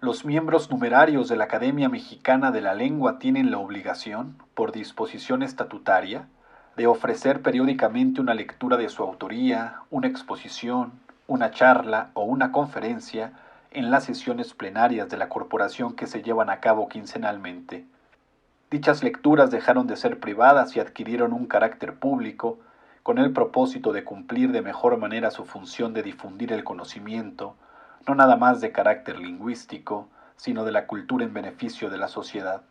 Los miembros numerarios de la Academia Mexicana de la Lengua tienen la obligación, por disposición estatutaria, de ofrecer periódicamente una lectura de su autoría, una exposición, una charla o una conferencia en las sesiones plenarias de la corporación que se llevan a cabo quincenalmente. Dichas lecturas dejaron de ser privadas y adquirieron un carácter público con el propósito de cumplir de mejor manera su función de difundir el conocimiento, no nada más de carácter lingüístico, sino de la cultura en beneficio de la sociedad.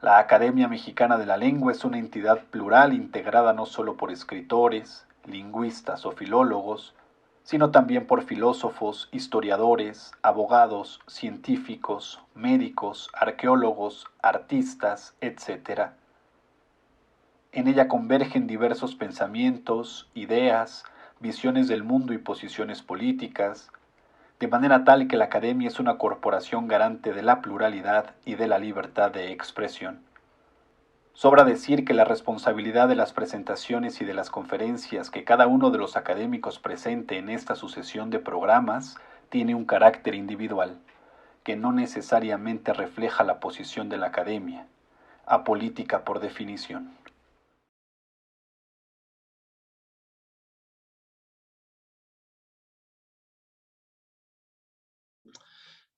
La Academia Mexicana de la Lengua es una entidad plural integrada no solo por escritores, lingüistas o filólogos, sino también por filósofos, historiadores, abogados, científicos, médicos, arqueólogos, artistas, etc. En ella convergen diversos pensamientos, ideas, visiones del mundo y posiciones políticas, de manera tal que la Academia es una corporación garante de la pluralidad y de la libertad de expresión. Sobra decir que la responsabilidad de las presentaciones y de las conferencias que cada uno de los académicos presente en esta sucesión de programas tiene un carácter individual, que no necesariamente refleja la posición de la Academia, apolítica por definición.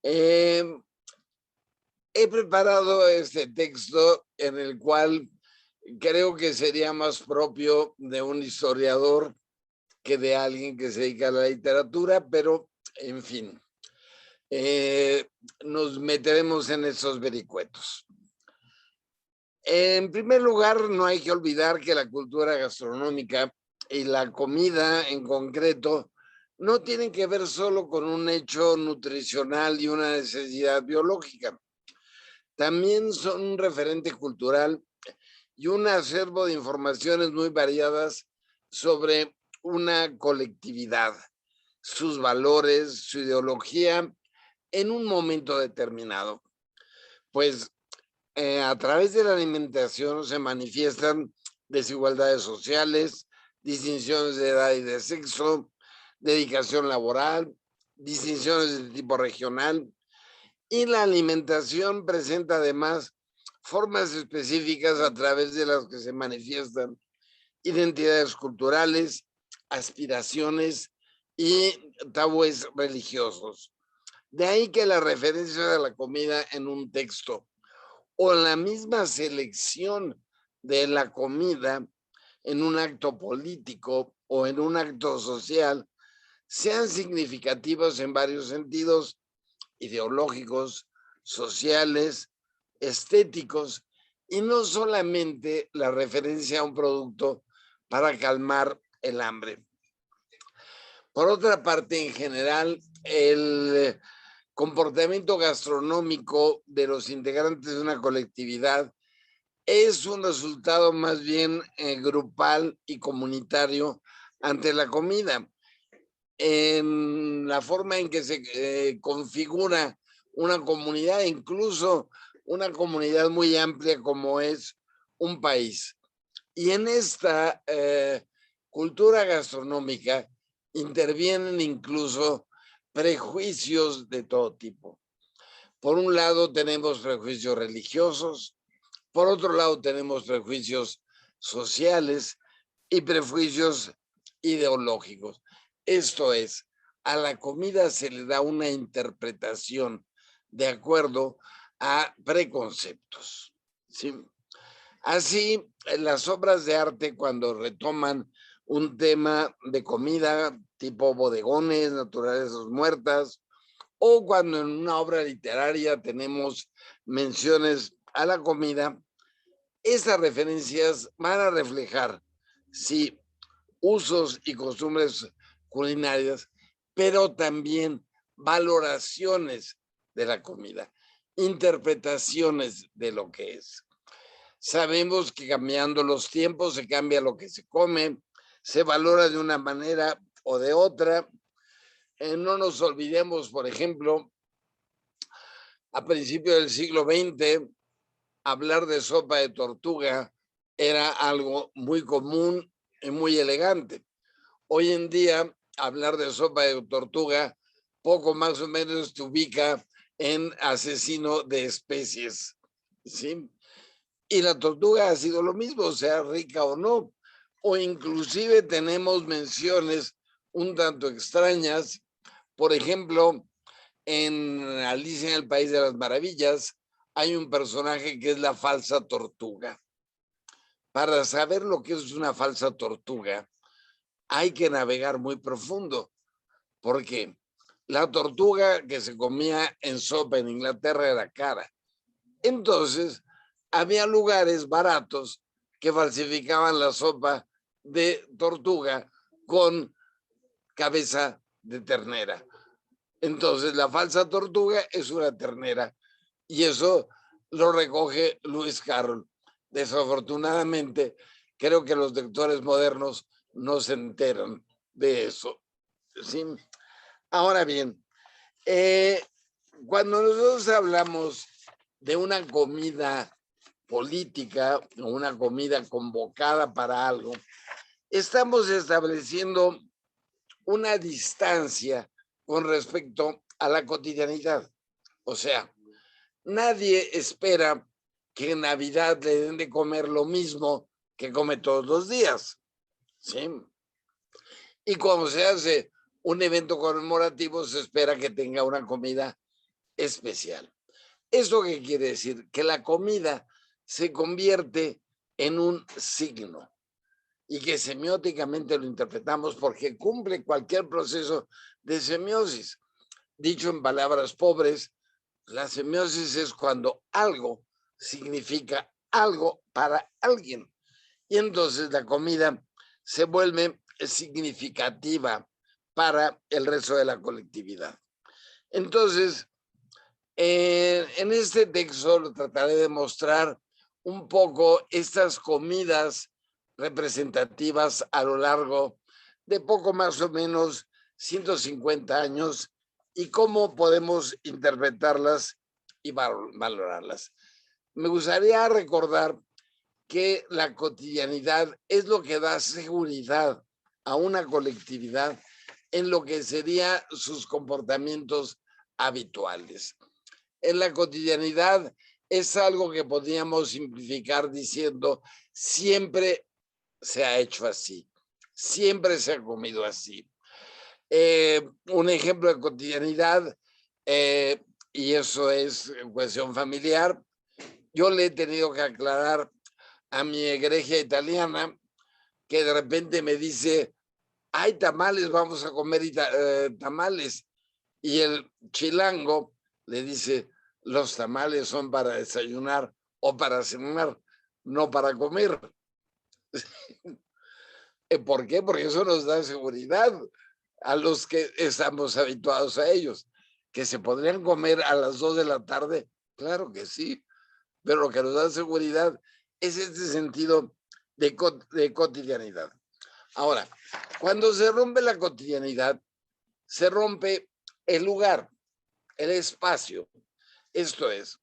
Eh, He preparado este texto en el cual creo que sería más propio de un historiador que de alguien que se dedica a la literatura, pero en fin, nos meteremos en esos vericuetos. En primer lugar, no hay que olvidar que la cultura gastronómica y la comida en concreto no tienen que ver solo con un hecho nutricional y una necesidad biológica. También son un referente cultural y un acervo de informaciones muy variadas sobre una colectividad, sus valores, su ideología en un momento determinado. Pues a través de la alimentación se manifiestan desigualdades sociales, distinciones de edad y de sexo, dedicación laboral, distinciones de tipo regional, y la alimentación presenta además formas específicas a través de las que se manifiestan identidades culturales, aspiraciones y tabúes religiosos. De ahí que la referencia a la comida en un texto o la misma selección de la comida en un acto político o en un acto social sean significativos en varios sentidos ideológicos, sociales, estéticos, y no solamente la referencia a un producto para calmar el hambre. Por otra parte, en general, el comportamiento gastronómico de los integrantes de una colectividad es un resultado más bien grupal y comunitario ante la comida. En la forma en que se configura una comunidad, incluso una comunidad muy amplia como es un país. Y en esta cultura gastronómica intervienen incluso prejuicios de todo tipo. Por un lado tenemos prejuicios religiosos, por otro lado tenemos prejuicios sociales y prejuicios ideológicos. Esto es, a la comida se le da una interpretación de acuerdo a preconceptos, ¿sí? Así, las obras de arte cuando retoman un tema de comida tipo bodegones, naturalezas muertas, o cuando en una obra literaria tenemos menciones a la comida, esas referencias van a reflejar, sí, usos y costumbres culinarias, pero también valoraciones de la comida, interpretaciones de lo que es. Sabemos que cambiando los tiempos se cambia lo que se come, se valora de una manera o de otra. No nos olvidemos, por ejemplo, a principios del siglo XX, hablar de sopa de tortuga era algo muy común y muy elegante. Hoy en día, hablar de sopa de tortuga poco más o menos te ubica en asesino de especies, ¿sí? Y la tortuga ha sido lo mismo, sea rica o no, o inclusive tenemos menciones un tanto extrañas. Por ejemplo, en Alicia en el País de las Maravillas hay un personaje que es la falsa tortuga. Para saber lo que es una falsa tortuga, hay que navegar muy profundo, porque la tortuga que se comía en sopa en Inglaterra era cara. Entonces, había lugares baratos que falsificaban la sopa de tortuga con cabeza de ternera. Entonces, la falsa tortuga es una ternera y eso lo recoge Lewis Carroll. Desafortunadamente, creo que los lectores modernos no se enteran de eso. ¿Sí? Ahora bien, cuando nosotros hablamos de una comida política o una comida convocada para algo, estamos estableciendo una distancia con respecto a la cotidianidad. O sea, nadie espera que en Navidad le den de comer lo mismo que come todos los días. ¿Sí? Y cuando se hace un evento conmemorativo, se espera que tenga una comida especial. ¿Eso qué quiere decir? Que la comida se convierte en un signo y que semióticamente lo interpretamos porque cumple cualquier proceso de semiosis. Dicho en palabras pobres, la semiosis es cuando algo significa algo para alguien. Y entonces la comida se vuelve significativa para el resto de la colectividad. Entonces, en este texto lo trataré de mostrar un poco estas comidas representativas a lo largo de poco más o menos 150 años y cómo podemos interpretarlas y valorarlas. Me gustaría recordar que la cotidianidad es lo que da seguridad a una colectividad en lo que serían sus comportamientos habituales. En la cotidianidad es algo que podríamos simplificar diciendo siempre se ha hecho así, siempre se ha comido así. Un ejemplo de cotidianidad, y eso es cuestión familiar, yo le he tenido que aclarar a mi egregia italiana que de repente me dice, hay tamales, vamos a comer tamales. Y el chilango le dice, los tamales son para desayunar o para cenar, no para comer. ¿Por qué? Porque eso nos da seguridad a los que estamos habituados a ellos. ¿Que se podrían comer a las 2 de la tarde? Claro que sí, pero lo que nos da seguridad es este sentido de cotidianidad. Ahora, cuando se rompe la cotidianidad, se rompe el lugar, el espacio. Esto es,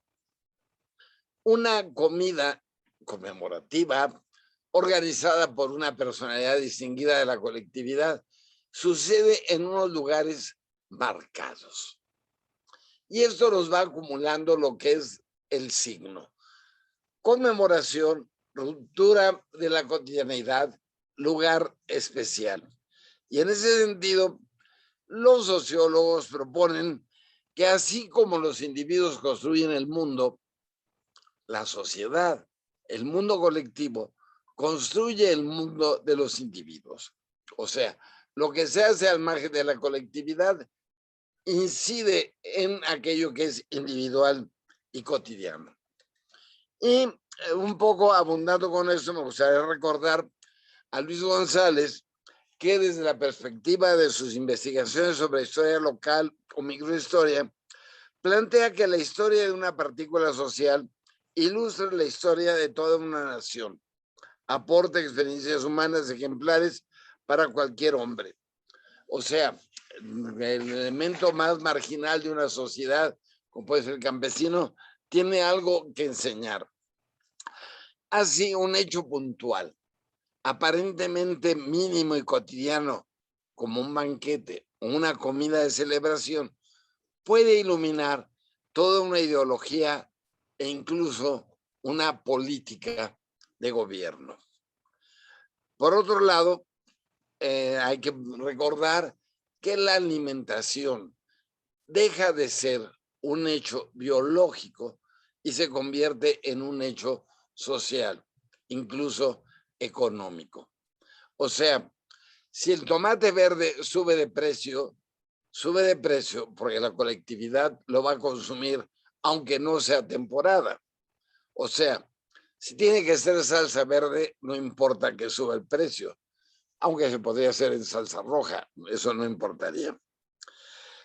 una comida conmemorativa organizada por una personalidad distinguida de la colectividad sucede en unos lugares marcados. Y esto nos va acumulando lo que es el signo. Conmemoración, ruptura de la cotidianidad, lugar especial. Y en ese sentido, los sociólogos proponen que así como los individuos construyen el mundo, la sociedad, el mundo colectivo, construye el mundo de los individuos. O sea, lo que se hace al margen de la colectividad incide en aquello que es individual y cotidiano. Y un poco abundando con esto, me gustaría recordar a Luis González, que desde la perspectiva de sus investigaciones sobre historia local o microhistoria, plantea que la historia de una partícula social ilustra la historia de toda una nación, aporta experiencias humanas ejemplares para cualquier hombre. O sea, el elemento más marginal de una sociedad, como puede ser el campesino, tiene algo que enseñar. Así, un hecho puntual, aparentemente mínimo y cotidiano, como un banquete o una comida de celebración, puede iluminar toda una ideología e incluso una política de gobierno. Por otro lado, hay que recordar que la alimentación deja de ser un hecho biológico y se convierte en un hecho social, incluso económico. O sea, si el tomate verde sube de precio porque la colectividad lo va a consumir aunque no sea temporada. O sea, si tiene que ser salsa verde, no importa que suba el precio, aunque se podría hacer en salsa roja, eso no importaría.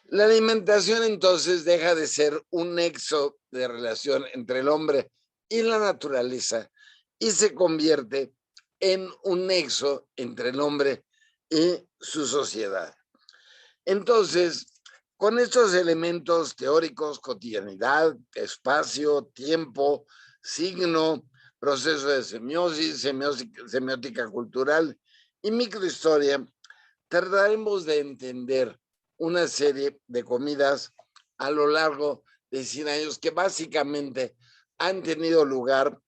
La alimentación entonces deja de ser un nexo de relación entre el hombre y la naturaleza y se convierte en un nexo entre el hombre y su sociedad. Entonces, con estos elementos teóricos, cotidianidad, espacio, tiempo, signo, proceso de semiosis, semiótica cultural y microhistoria, trataremos de entender una serie de comidas a lo largo de 100 años que básicamente han tenido lugar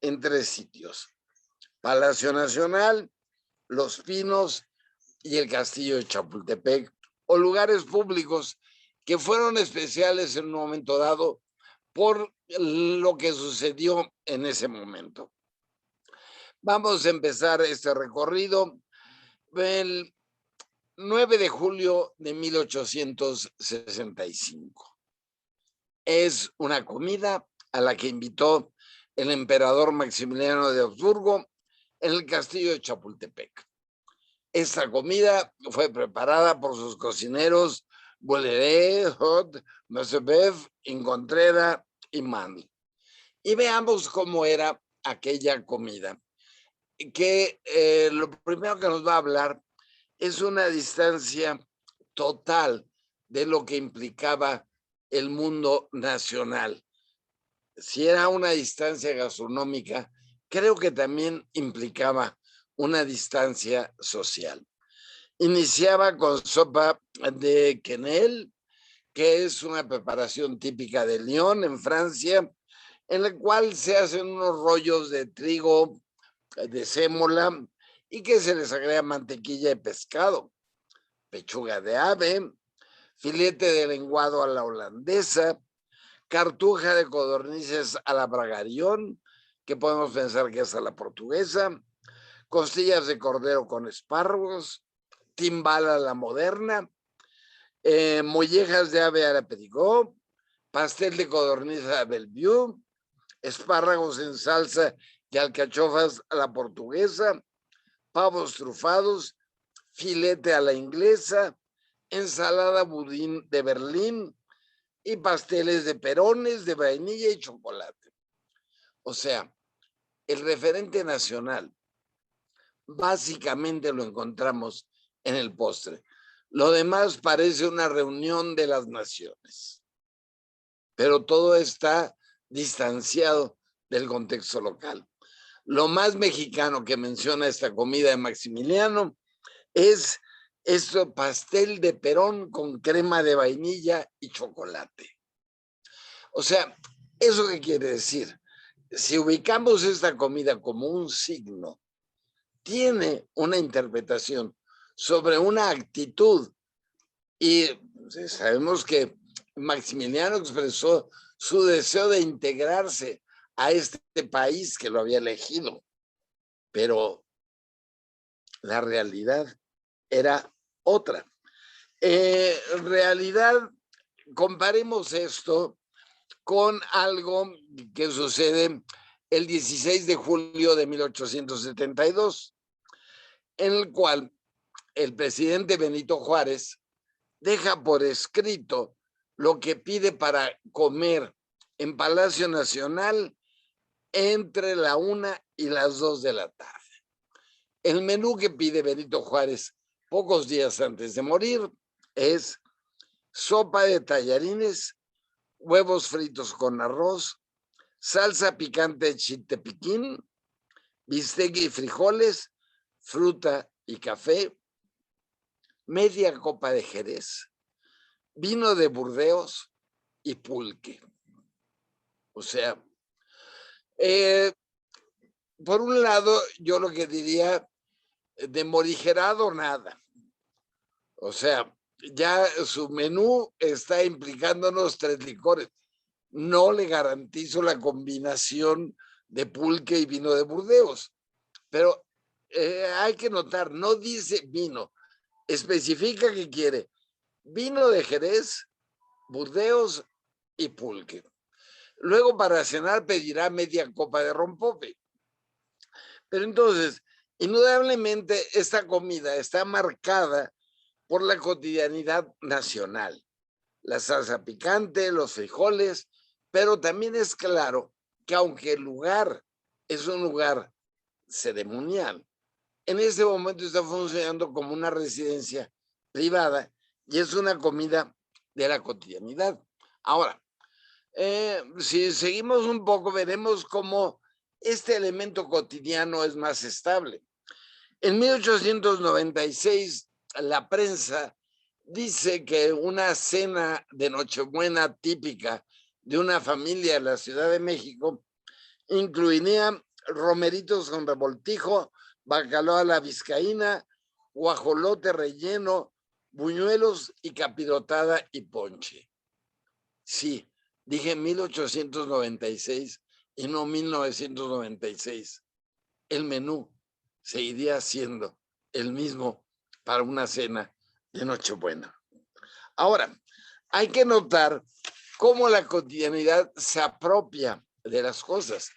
en 3 sitios: Palacio Nacional, Los Pinos y el Castillo de Chapultepec, o lugares públicos que fueron especiales en un momento dado por lo que sucedió en ese momento. Vamos a empezar este recorrido. El 9 de julio de 1865. Es una comida a la que invitó el emperador Maximiliano de Habsburgo en el castillo de Chapultepec. Esta comida fue preparada por sus cocineros Bolloré, Hot, Messebeuf, Incontrera y Mann. Y veamos cómo era aquella comida. Que lo primero que nos va a hablar es una distancia total de lo que implicaba el mundo nacional. Si era una distancia gastronómica, creo que también implicaba una distancia social. Iniciaba con sopa de quenelle, que es una preparación típica de Lyon, en Francia, en la cual se hacen unos rollos de trigo, de sémola, y que se les agrega mantequilla de pescado, pechuga de ave, filete de lenguado a la holandesa, cartuja de codornices a la bragarión, que podemos pensar que es a la portuguesa, costillas de cordero con espárragos, timbal a la moderna, mollejas de ave a la perigó, pastel de codorniz a la Bellevue, espárragos en salsa y alcachofas a la portuguesa, pavos trufados, filete a la inglesa, ensalada budín de Berlín y pasteles de perones, de vainilla y chocolate. O sea, el referente nacional básicamente lo encontramos en el postre. Lo demás parece una reunión de las naciones, pero todo está distanciado del contexto local. Lo más mexicano que menciona esta comida de Maximiliano es esto: pastel de perón con crema de vainilla y chocolate. O sea, ¿eso qué quiere decir? Si ubicamos esta comida como un signo, tiene una interpretación sobre una actitud, y sabemos que Maximiliano expresó su deseo de integrarse a este país que lo había elegido, pero la realidad era otra. En realidad, comparemos esto con algo que sucede el 16 de julio de 1872, en el cual el presidente Benito Juárez deja por escrito lo que pide para comer en Palacio Nacional entre la 1 y las 2 de la tarde. El menú que pide Benito Juárez pocos días antes de morir es sopa de tallarines, huevos fritos con arroz, salsa picante de chiltepiquín, bistec y frijoles, fruta y café, media copa de Jerez, vino de Burdeos y pulque. O sea, por un lado, yo lo que diría, de morigerado nada. O sea, ya su menú está implicándonos 3 licores. No le garantizo la combinación de pulque y vino de Burdeos, pero hay que notar, no dice vino, especifica que quiere vino de Jerez, Burdeos y pulque. Luego para cenar pedirá media copa de rompope. Pero entonces, indudablemente esta comida está marcada por la cotidianidad nacional. La salsa picante, los frijoles, pero también es claro que aunque el lugar es un lugar ceremonial, en este momento está funcionando como una residencia privada y es una comida de la cotidianidad. Ahora, si seguimos un poco, veremos cómo este elemento cotidiano es más estable. En 1896, la prensa dice que una cena de Nochebuena típica de una familia de la Ciudad de México incluiría romeritos con revoltijo, bacalao a la vizcaína, guajolote relleno, buñuelos y capirotada y ponche. Sí, dije 1896 y no 1996. El menú seguiría siendo el mismo para una cena de Nochebuena. Ahora, hay que notar cómo la cotidianidad se apropia de las cosas.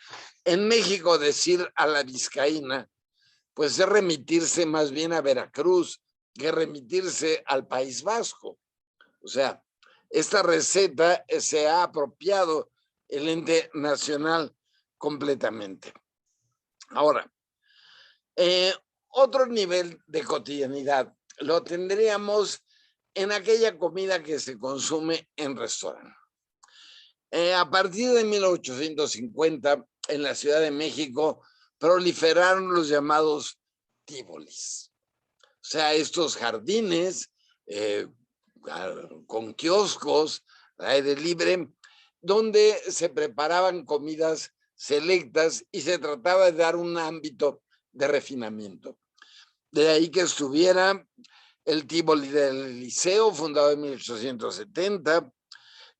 En México, decir a la vizcaína, pues es remitirse más bien a Veracruz que remitirse al País Vasco. O sea, esta receta se ha apropiado el ente nacional completamente. Ahora, otro nivel de cotidianidad lo tendríamos en aquella comida que se consume en restaurante. A partir de 1850, en la Ciudad de México, proliferaron los llamados tíbolis. O sea, estos jardines con kioscos, aire libre, donde se preparaban comidas selectas y se trataba de dar un ámbito de refinamiento. De ahí que estuviera el Tívoli del Liceo, fundado en 1870,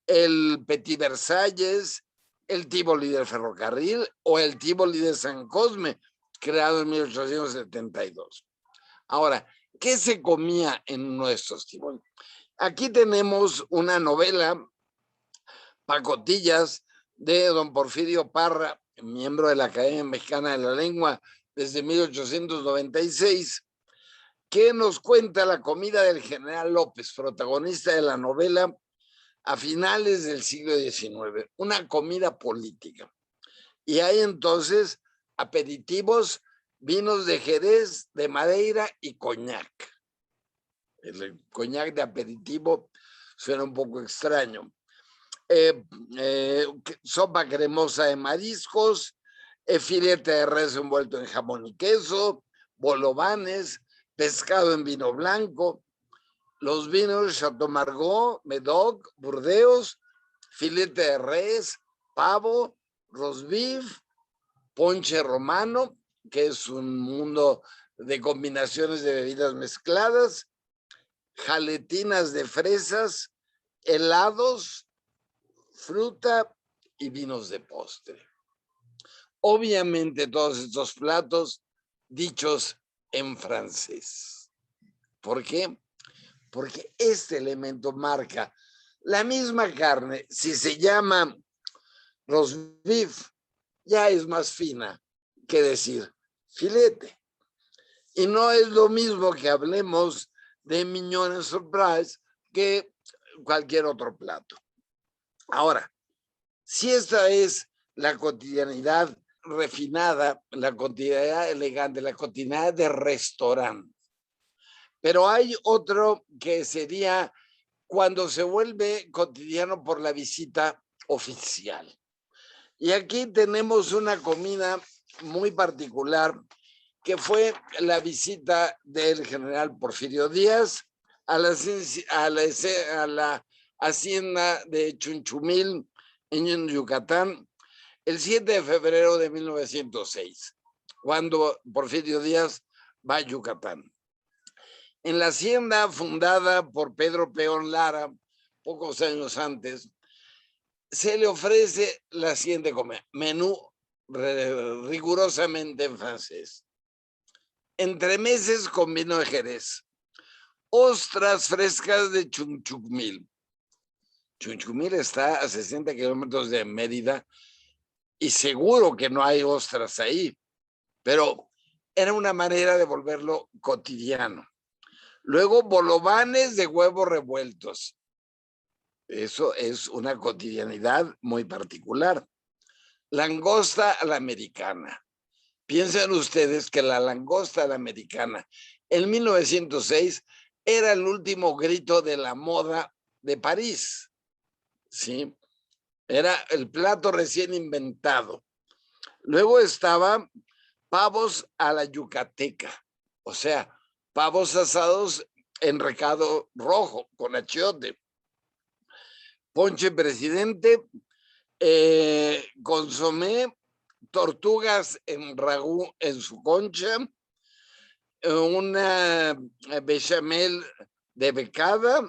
el Petit Versalles, el Tívoli del Ferrocarril o el Tívoli de San Cosme, creado en 1872. Ahora, ¿qué se comía en nuestros Tívolis? Aquí tenemos una novela, Pacotillas, de don Porfirio Parra, miembro de la Academia Mexicana de la Lengua desde 1896, que nos cuenta la comida del general López, protagonista de la novela a finales del siglo XIX, una comida política. Y hay entonces aperitivos, vinos de Jerez, de Madeira y coñac. El coñac de aperitivo suena un poco extraño. Sopa cremosa de mariscos, filete de res envuelto en jamón y queso, bolovanes, pescado en vino blanco, los vinos Chateau Margaux, Medoc, Burdeos, filete de res, pavo, roast beef, ponche romano, que es un mundo de combinaciones de bebidas mezcladas, jaletinas de fresas, helados, fruta y vinos de postre. Obviamente todos estos platos dichos en francés. ¿Por qué? Porque este elemento marca la misma carne. Si se llama roast beef, ya es más fina que decir filete. Y no es lo mismo que hablemos de mignon surprise que cualquier otro plato. Ahora, si esta es la cotidianidad refinada, la cotidianidad elegante, la cotidianidad de restaurante, pero hay otro que sería cuando se vuelve cotidiano por la visita oficial. Y aquí tenemos una comida muy particular que fue la visita del general Porfirio Díaz a la hacienda de Chunchumil en Yucatán el 7 de febrero de 1906, cuando Porfirio Díaz va a Yucatán. En la hacienda fundada por Pedro Peón Lara, pocos años antes, se le ofrece la siguiente comida, menú rigurosamente en francés. Entremeses con vino de Jerez, ostras frescas de Chunchumil. Chunchumil está a 60 kilómetros de Mérida y seguro que no hay ostras ahí, pero era una manera de volverlo cotidiano. Luego, bolovanes de huevos revueltos. Eso es una cotidianidad muy particular. Langosta a la americana. Piensen ustedes que la langosta a la americana en 1906 era el último grito de la moda de París. ¿Sí? Era el plato recién inventado. Luego estaba pavos a la yucateca, o sea, pavos asados en recado rojo con achiote. Ponche presidente, consomé, tortugas en ragú en su concha, una bechamel de becada,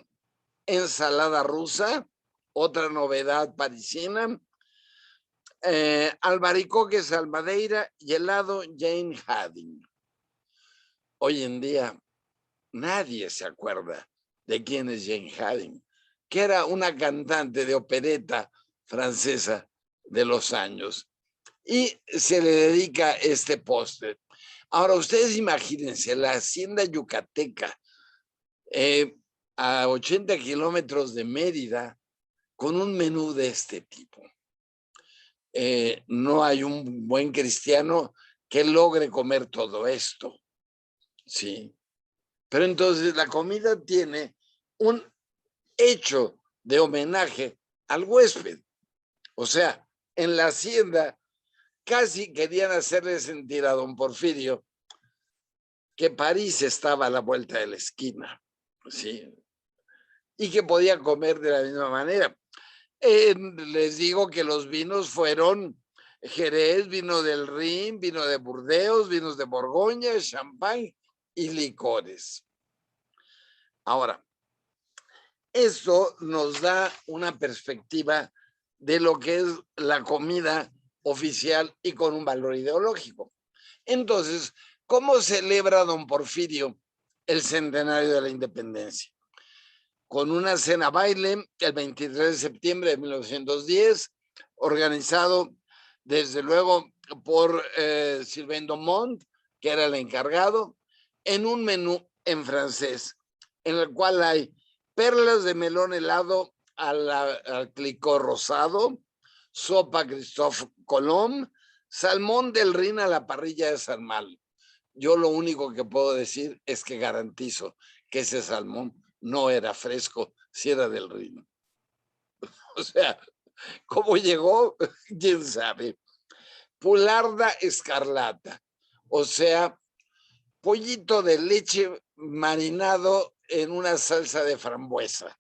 ensalada rusa, otra novedad parisina, albaricoques al madeira y helado Jane Hadding. Hoy en día nadie se acuerda de quién es Jane Hadding, que era una cantante de opereta francesa de los años, y se le dedica este postre. Ahora, ustedes imagínense la hacienda yucateca a 80 kilómetros de Mérida con un menú de este tipo. No hay un buen cristiano que logre comer todo esto, ¿sí? Pero entonces la comida tiene un hecho de homenaje al huésped. O sea, en la hacienda casi querían hacerle sentir a don Porfirio que París estaba a la vuelta de la esquina, ¿sí? Y que podía comer de la misma manera. Les digo que los vinos fueron Jerez, vino del Rin, vino de Burdeos, vinos de Borgoña, champán y licores. Ahora, eso nos da una perspectiva de lo que es la comida oficial y con un valor ideológico. Entonces, ¿cómo celebra don Porfirio el centenario de la independencia? Con una cena baile el 23 de septiembre de 1910, organizado desde luego por Sylvain Domont, que era el encargado, en un menú en francés, en el cual hay perlas de melón helado al clicó rosado, sopa Christophe Colomb, salmón del Rin a la parrilla de San Malo. Yo lo único que puedo decir es que garantizo que ese salmón no era fresco, si era del Rin. O sea, ¿cómo llegó? ¿Quién sabe? Pularda escarlata, o sea, pollito de leche marinado en una salsa de frambuesa.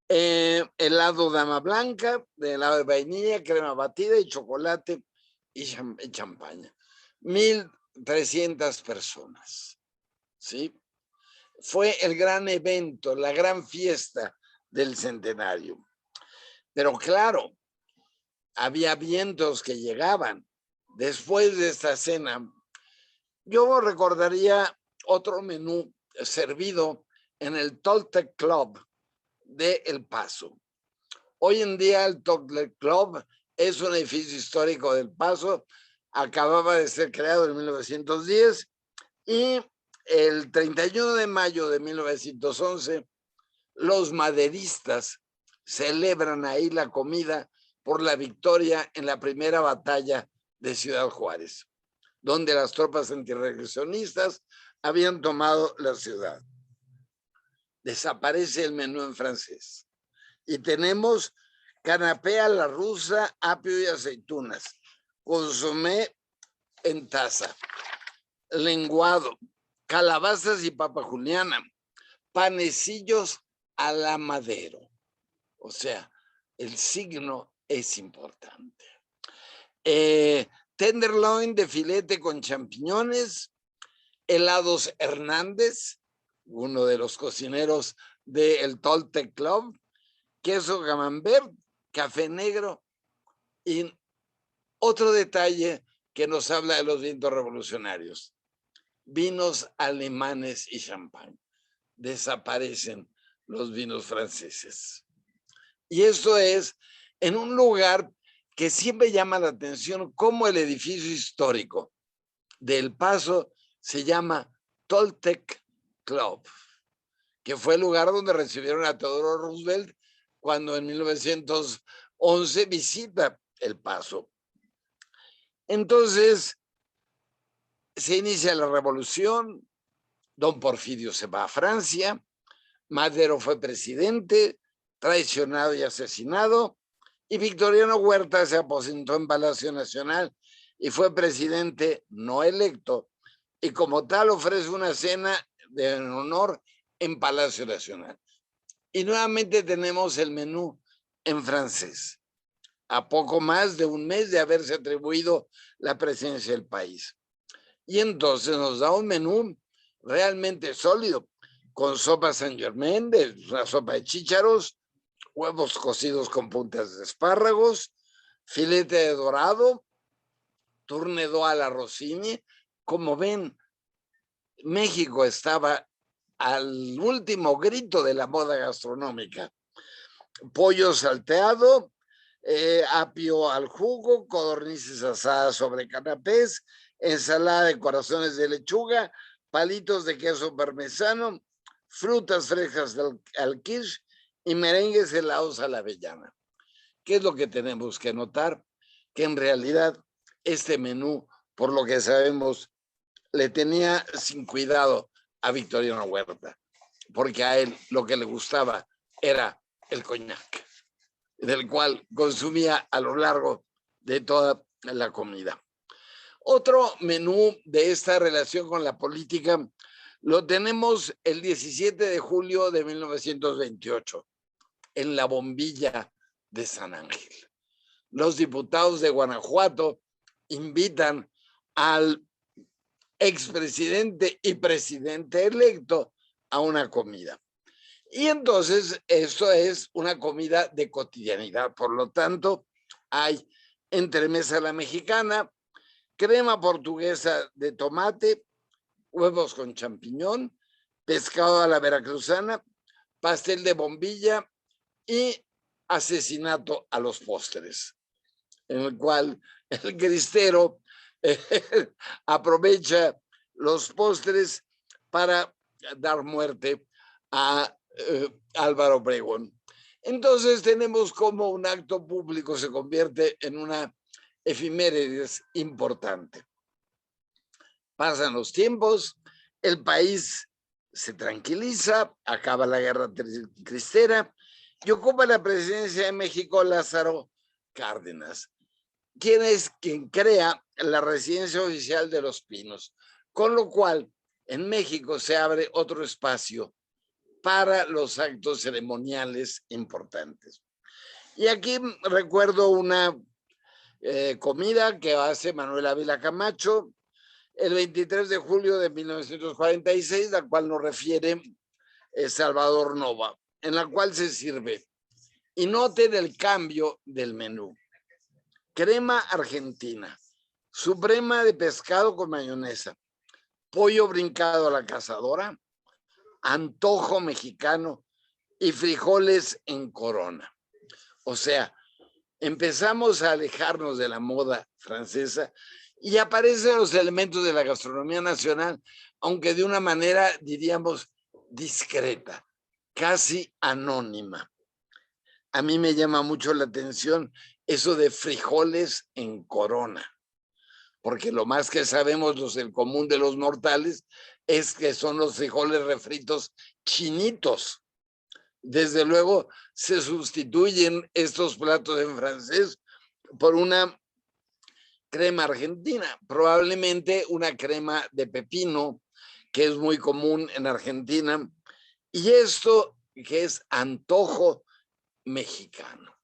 Helado dama blanca, de helado de vainilla, crema batida y chocolate y champaña. 1,300 personas, ¿sí? Fue el gran evento, la gran fiesta del centenario. Pero claro, había vientos que llegaban. Después de esta cena, yo recordaría otro menú servido en el Toltec Club de El Paso. Hoy en día el Toltec Club es un edificio histórico del Paso, acababa de ser creado en 1910 y el 31 de mayo de 1911 los maderistas celebran ahí la comida por la victoria en la primera batalla de Ciudad Juárez, donde las tropas antirregresionistas habían tomado la ciudad. Desaparece el menú en francés y tenemos canapé a la rusa, apio y aceitunas, consomé en taza, lenguado, calabazas y papa juliana, panecillos a la madero. O sea, el signo es importante. Tenderloin de filete con champiñones, helados Hernández, uno de los cocineros del Toltec Club, queso camembert, café negro y otro detalle que nos habla de los vientos revolucionarios: vinos alemanes y champán. Desaparecen los vinos franceses. Y esto es en un lugar que siempre llama la atención, como el edificio histórico de El Paso se llama Toltec Club, que fue el lugar donde recibieron a Theodore Roosevelt cuando en 1911 visita El Paso. Entonces se inicia la revolución, don Porfirio se va a Francia, Madero fue presidente, traicionado y asesinado, y Victoriano Huerta se aposentó en Palacio Nacional y fue presidente no electo, y como tal ofrece una cena en honor en Palacio Nacional. Y nuevamente tenemos el menú en francés, a poco más de un mes de haberse atribuido la presidencia del país. Y entonces nos da un menú realmente sólido, con sopa Saint-Germain, una sopa de chícharos, huevos cocidos con puntas de espárragos, filete de dorado, tournedo a la Rossini. Como ven, México estaba al último grito de la moda gastronómica. Pollo salteado, apio al jugo, codornices asadas sobre canapés, ensalada de corazones de lechuga, palitos de queso parmesano, frutas frescas al quiche y merengues helados a la avellana. ¿Qué es lo que tenemos que notar? Que en realidad este menú, por lo que sabemos, le tenía sin cuidado a Victoriano Huerta, porque a él lo que le gustaba era el coñac, del cual consumía a lo largo de toda la comida. Otro menú de esta relación con la política lo tenemos el 17 de julio de 1928, en la Bombilla de San Ángel. Los diputados de Guanajuato invitan al expresidente y presidente electo a una comida. Y entonces esto es una comida de cotidianidad. Por lo tanto, hay entremesa a la mexicana, crema portuguesa de tomate, huevos con champiñón, pescado a la veracruzana, pastel de bombilla y asesinato a los postres, en el cual el cristero aprovecha los postres para dar muerte a Álvaro Obregón. Entonces tenemos como un acto público se convierte en una efemérides importante. Pasan los tiempos, el país se tranquiliza, acaba la guerra cristera y ocupa la presidencia de México Lázaro Cárdenas, quien es quien crea la residencia oficial de Los Pinos, con lo cual en México se abre otro espacio para los actos ceremoniales importantes. Y aquí recuerdo una comida que hace Manuel Ávila Camacho el 23 de julio de 1946, la cual nos refiere Salvador Nova, en la cual se sirve. Y noten el cambio del menú. Crema argentina, suprema de pescado con mayonesa, pollo brincado a la cazadora, antojo mexicano y frijoles en corona. O sea, empezamos a alejarnos de la moda francesa y aparecen los elementos de la gastronomía nacional, aunque de una manera, diríamos, discreta, casi anónima. A mí me llama mucho la atención eso de frijoles en corona, porque lo más que sabemos los del común de los mortales es que son los frijoles refritos chinitos. Desde luego se sustituyen estos platos en francés por una crema argentina, probablemente una crema de pepino, que es muy común en Argentina, y esto que es antojo mexicano.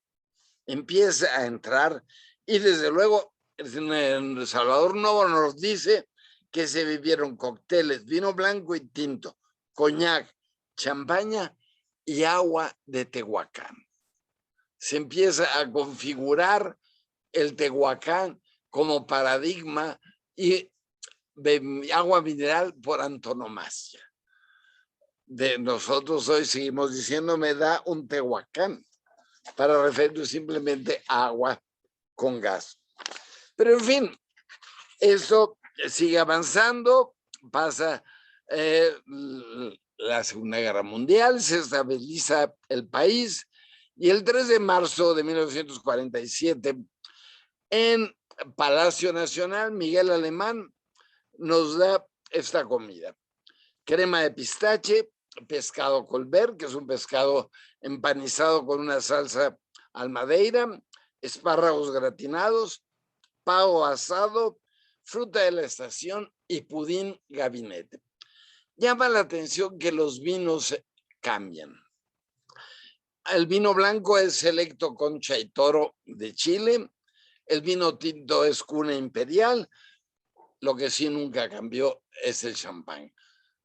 empieza a entrar y desde luego en Salvador Novo nos dice que se bebieron cócteles, vino blanco y tinto, coñac, champaña y agua de Tehuacán. Se empieza a configurar el Tehuacán como paradigma y agua mineral por antonomasia. De nosotros hoy seguimos diciendo me da un Tehuacán para referirnos simplemente a agua con gas. Pero en fin, eso sigue avanzando, pasa la Segunda Guerra Mundial, se estabiliza el país y el 3 de marzo de 1947 en Palacio Nacional, Miguel Alemán nos da esta comida. Crema de pistache, pescado colbert, que es un pescado empanizado con una salsa al madeira, espárragos gratinados, pavo asado, fruta de la estación y pudín gabinete. Llama la atención que los vinos cambian. El vino blanco es Selecto Concha y Toro de Chile, el vino tinto es Cuna Imperial, lo que sí nunca cambió es el champán.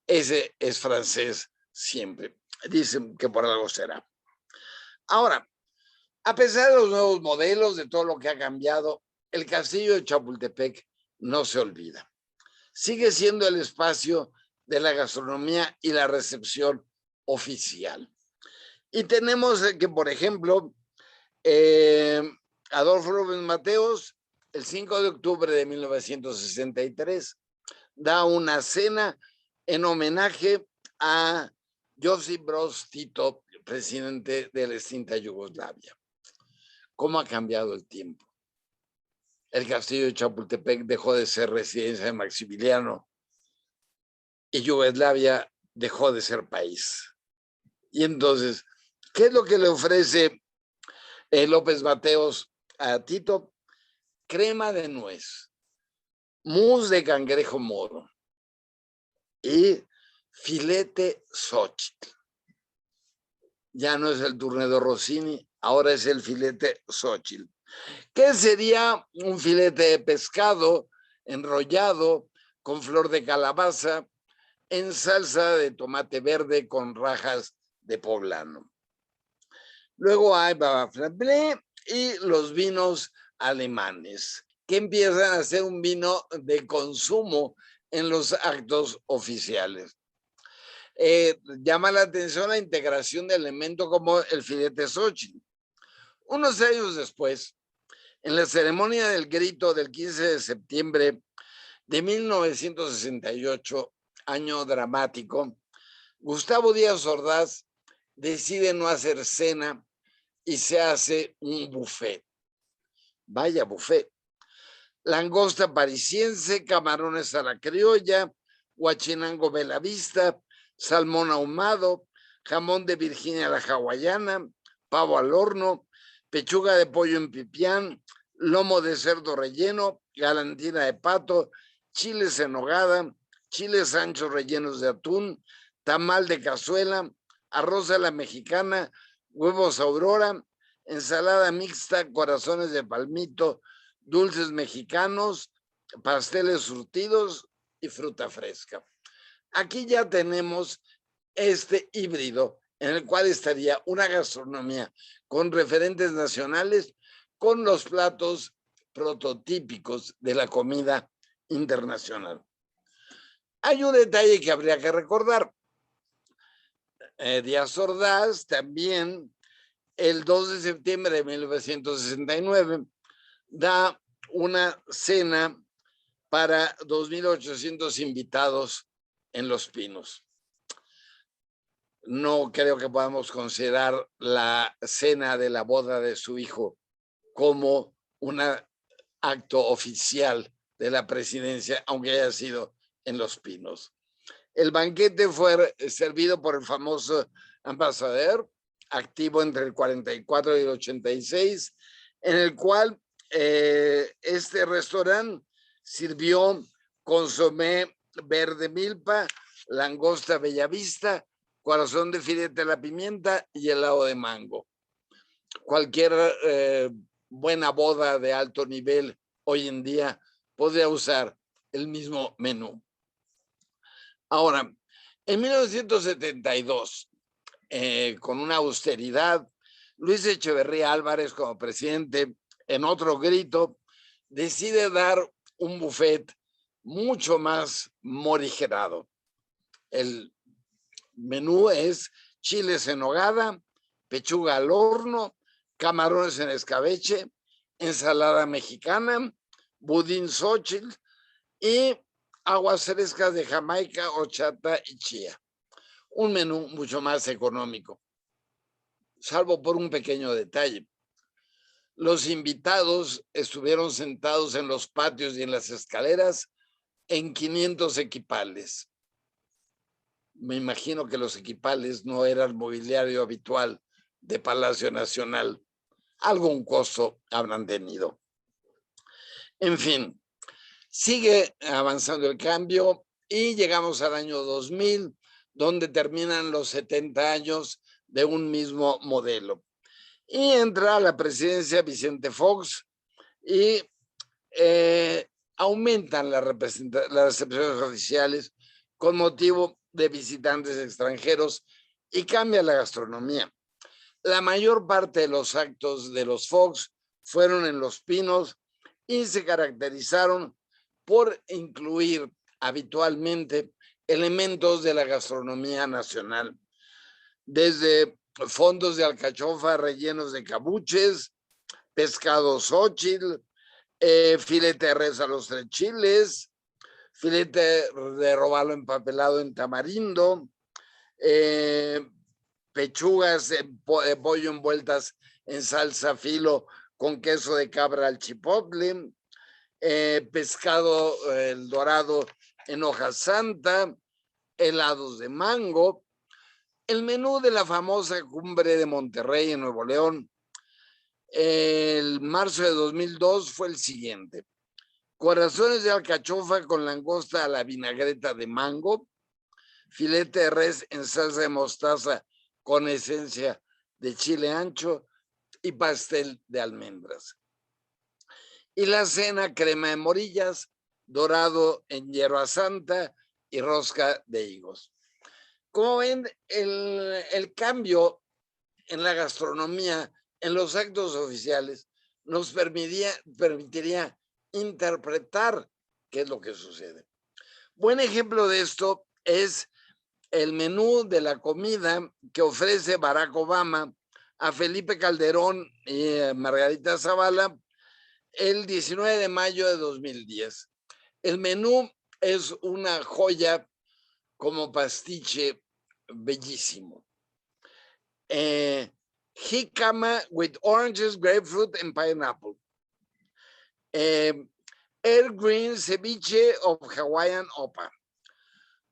Ese es francés siempre. Dicen que por algo será. Ahora, a pesar de los nuevos modelos, de todo lo que ha cambiado, el castillo de Chapultepec no se olvida. Sigue siendo el espacio de la gastronomía y la recepción oficial. Y tenemos que, por ejemplo, Adolfo López Mateos, el 5 de octubre de 1963, da una cena en homenaje a Josip Broz Tito, presidente de la extinta Yugoslavia. ¿Cómo ha cambiado el tiempo? El castillo de Chapultepec dejó de ser residencia de Maximiliano y Yugoslavia dejó de ser país. Y entonces, ¿qué es lo que le ofrece López Mateos a Tito? Crema de nuez, mousse de cangrejo moro y filete Xochitl. Ya no es el Tournedo Rossini, ahora es el filete Xochitl. ¿Qué sería un filete de pescado enrollado con flor de calabaza en salsa de tomate verde con rajas de poblano? Luego hay baba flambé y los vinos alemanes, que empiezan a ser un vino de consumo en los actos oficiales. Llama la atención la integración de elementos como el filete Xochitl. Unos años después, en la ceremonia del grito del 15 de septiembre de 1968, año dramático, Gustavo Díaz Ordaz decide no hacer cena y se hace un buffet. Vaya buffet. Langosta parisiense, camarones a la criolla, guachinango Belavista, salmón ahumado, jamón de Virginia a la hawaiana, pavo al horno, pechuga de pollo en pipián, lomo de cerdo relleno, galantina de pato, chiles en nogada, chiles anchos rellenos de atún, tamal de cazuela, arroz a la mexicana, huevos aurora, ensalada mixta, corazones de palmito, dulces mexicanos, pasteles surtidos y fruta fresca. Aquí ya tenemos este híbrido en el cual estaría una gastronomía con referentes nacionales, con los platos prototípicos de la comida internacional. Hay un detalle que habría que recordar. Díaz Ordaz también, el 2 de septiembre de 1969, da una cena para 2.800 invitados en Los Pinos. No creo que podamos considerar la cena de la boda de su hijo como un acto oficial de la presidencia, aunque haya sido en Los Pinos. El banquete fue servido por el famoso ambasador, activo entre el 44 y el 86, en el cual este restaurante sirvió consomé verde milpa, langosta bellavista, corazón de filete a la pimienta y helado de mango. cualquier buena boda de alto nivel hoy en día podría usar el mismo menú. Ahora, en 1972, con una austeridad, Luis Echeverría Álvarez, como presidente, en otro grito, decide dar un buffet mucho más morigerado. El menú es chiles en nogada, pechuga al horno, camarones en escabeche, ensalada mexicana, budín Xochitl y aguas frescas de Jamaica, horchata y chía. Un menú mucho más económico, salvo por un pequeño detalle. Los invitados estuvieron sentados en los patios y en las escaleras en 500 equipales. Me imagino que los equipales no eran mobiliario habitual de Palacio Nacional. Algún costo habrán tenido. En fin, sigue avanzando el cambio y llegamos al año 2000, donde terminan los 70 años de un mismo modelo. Y entra a la presidencia Vicente Fox y aumentan las recepciones oficiales con motivo de visitantes extranjeros y cambia la gastronomía. La mayor parte de los actos de los Fox fueron en Los Pinos y se caracterizaron por incluir habitualmente elementos de la gastronomía nacional, desde fondos de alcachofa rellenos de cabuches, pescado Xochitl, filete de res a los 3 chiles, filete de robalo empapelado en tamarindo, pechugas de pollo envueltas en salsa filo con queso de cabra al chipotle, pescado el dorado en hoja santa, helados de mango. El menú de la famosa cumbre de Monterrey en Nuevo León, el marzo de 2002 fue el siguiente: corazones de alcachofa con langosta a la vinagreta de mango, filete de res en salsa de mostaza con esencia de chile ancho y pastel de almendras. Y la cena, crema de morillas, dorado en hierba santa y rosca de higos. Como ven, el cambio en la gastronomía, en los actos oficiales, nos permitiría interpretar qué es lo que sucede. Buen ejemplo de esto es el menú de la comida que ofrece Barack Obama a Felipe Calderón y Margarita Zavala el 19 de mayo de 2010. El menú es una joya como pastiche bellísimo. Jicama with oranges, grapefruit and pineapple. Air green ceviche of Hawaiian Opa.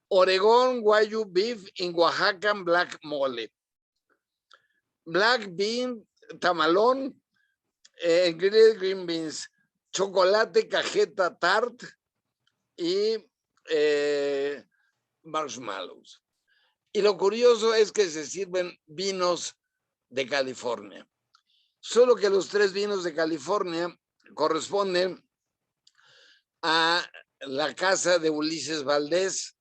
Oregon Wagyu beef in Oaxacan black mole. Black bean tamalón, grilled green beans, chocolate cajeta tart y marshmallows. Y lo curioso es que se sirven vinos de California. Solo que los 3 vinos de California corresponden a la casa de Ulises Valdés,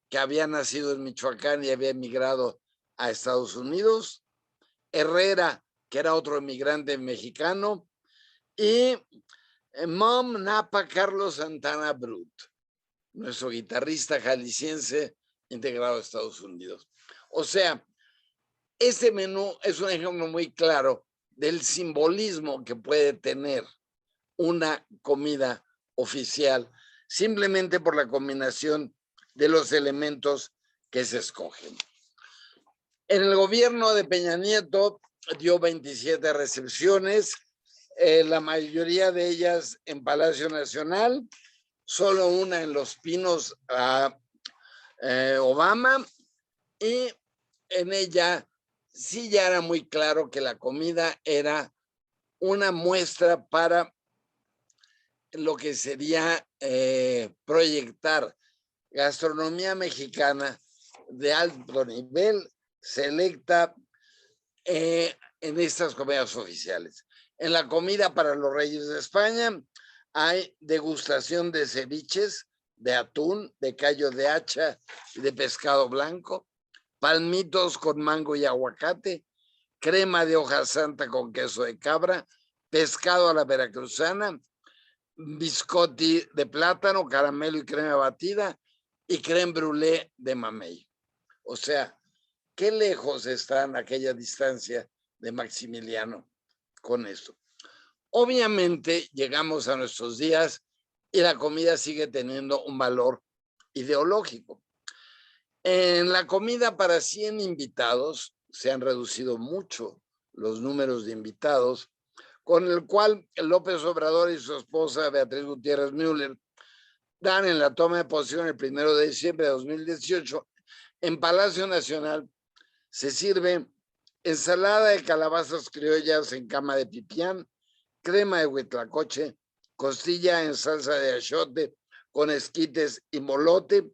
que había nacido en Michoacán y había emigrado a Estados Unidos, Herrera, que era otro emigrante mexicano, y Mom Napa Carlos Santana Brut, nuestro guitarrista jalisciense integrado a Estados Unidos. O sea, este menú es un ejemplo muy claro del simbolismo que puede tener una comida oficial simplemente por la combinación de los elementos que se escogen. En el gobierno de Peña Nieto dio 27 recepciones, la mayoría de ellas en Palacio Nacional, solo una en Los Pinos a Obama, y en ella sí ya era muy claro que la comida era una muestra para lo que sería proyectar gastronomía mexicana de alto nivel, selecta, en estas comidas oficiales. En la comida para los reyes de España hay degustación de ceviches, de atún, de callo de hacha y de pescado blanco, palmitos con mango y aguacate, crema de hoja santa con queso de cabra, pescado a la veracruzana, biscotti de plátano, caramelo y crema batida y crème brûlée de mamey. O sea, qué lejos están aquella distancia de Maximiliano con esto. Obviamente llegamos a nuestros días y la comida sigue teniendo un valor ideológico. En la comida para 100 invitados se han reducido mucho los números de invitados, con el cual López Obrador y su esposa Beatriz Gutiérrez Müller dan en la toma de posesión el 1 de diciembre de 2018 en Palacio Nacional. Se sirve ensalada de calabazas criollas en cama de pipián, crema de huitlacoche, costilla en salsa de achiote con esquites y molote,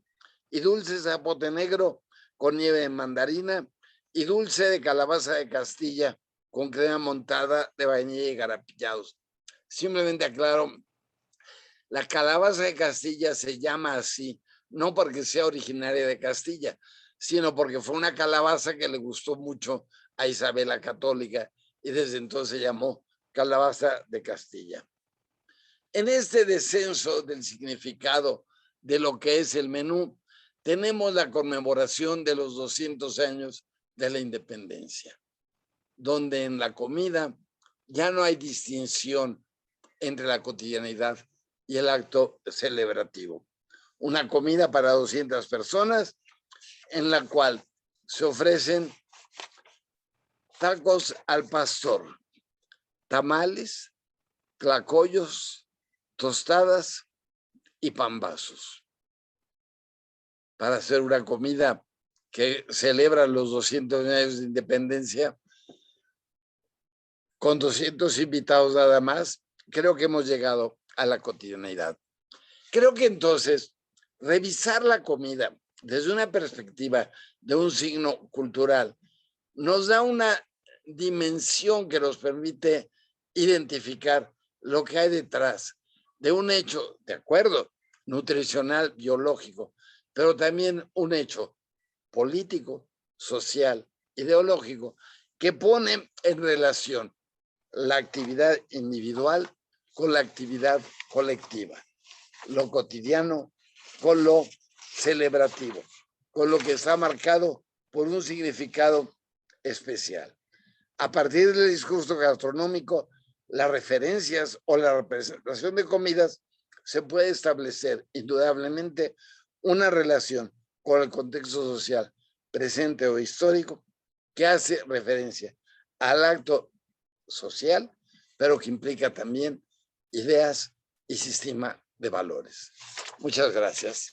y dulce de zapote negro con nieve de mandarina, y dulce de calabaza de Castilla con crema montada de vainilla y garapillados. Simplemente aclaro, la calabaza de Castilla se llama así, no porque sea originaria de Castilla, sino porque fue una calabaza que le gustó mucho a Isabel la Católica y desde entonces se llamó calabaza de Castilla. En este descenso del significado de lo que es el menú, tenemos la conmemoración de los 200 años de la independencia, donde en la comida ya no hay distinción entre la cotidianidad y el acto celebrativo. Una comida para 200 personas en la cual se ofrecen tacos al pastor, tamales, tlacoyos, tostadas y pambazos. Para hacer una comida que celebra los 200 años de independencia, con 200 invitados nada más, creo que hemos llegado a la cotidianidad. Creo que entonces revisar la comida desde una perspectiva de un signo cultural nos da una dimensión que nos permite identificar lo que hay detrás de un hecho, de acuerdo, nutricional, biológico, pero también un hecho político, social, ideológico, que pone en relación la actividad individual con la actividad colectiva, lo cotidiano con lo celebrativo, con lo que está marcado por un significado especial. A partir del discurso gastronómico, las referencias o la representación de comidas se puede establecer indudablemente una relación con el contexto social presente o histórico que hace referencia al acto social, pero que implica también ideas y sistema de valores. Muchas gracias.